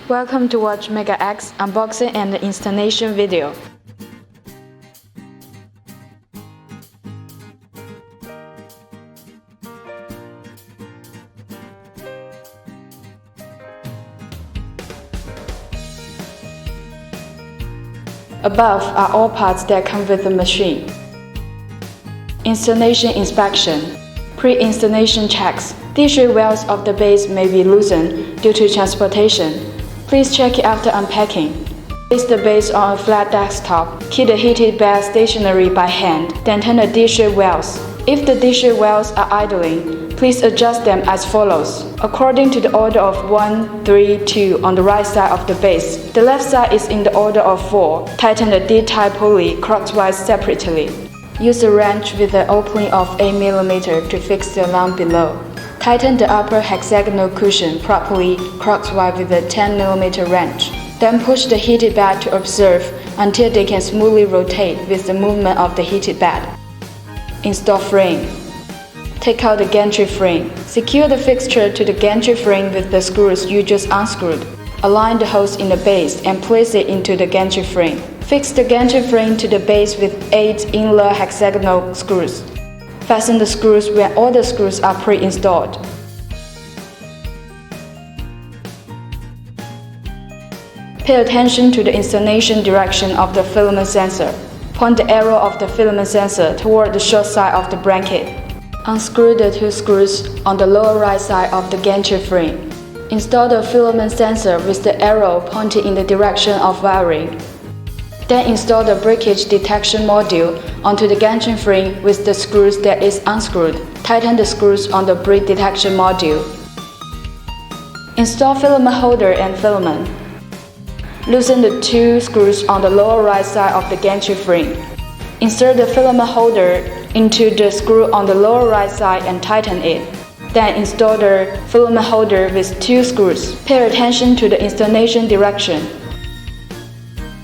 Welcome to watch Mega X unboxing and installation video. Above are all parts that come with the machine. Installation inspection. Pre-installation checks. Tissue wells of the base may be loosened due to transportation. Please check it after unpacking. Place the base on a flat desktop. Keep the heated bed stationary by hand, then turn the tissue wells. If the tissue wells are idling, please adjust them as follows. According to the order of 1, 3, 2 on the right side of the base. The left side is in the order of 4. Tighten the D-type pulley clockwise separately. Use a wrench with an opening of 8 mm to fix the line below. Tighten the upper hexagonal cushion properly clockwise with a 10 mm wrench. Then push the heated bed to observe until they can smoothly rotate with the movement of the heated bed. Install frame. Take out the gantry frame. Secure the fixture to the gantry frame with the screws you just unscrewed. Align the holes in the base and place it into the gantry frame. Fix the gantry frame to the base with 8 inler hexagonal screws. Fasten the screws when all the screws are pre-installed. Pay attention to the installation direction of the filament sensor. Point the arrow of the filament sensor toward the short side of the bracket. Unscrew the 2 screws on the lower right side of the gantry frame. Install the filament sensor with the arrow pointing in the direction of wiring. Then install the breakage detection module onto the gantry frame with the screws that is unscrewed. Tighten the screws on the break detection module. Install filament holder and filament. Loosen the 2 screws on the lower right side of the gantry frame. Insert the filament holder into the screw on the lower right side and tighten it. Then install the filament holder with 2 screws. Pay attention to the installation direction.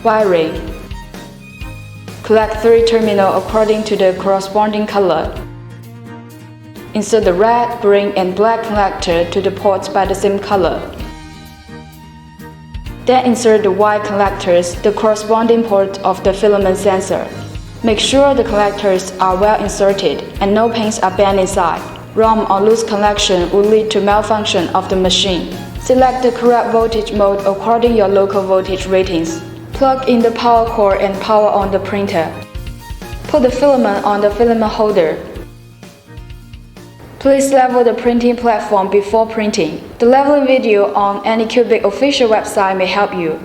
Wiring. Collect 3 terminals according to the corresponding color. Insert the red, green, and black connector to the ports by the same color. Then insert the white connectors, the corresponding port of the filament sensor. Make sure the connectors are well inserted and no pins are bent inside. Wrong or loose connection will lead to malfunction of the machine. Select the correct voltage mode according to your local voltage ratings. Plug in the power cord and power on the printer. Put the filament on the filament holder. Please level the printing platform before printing. The leveling video on Anycubic official website may help you.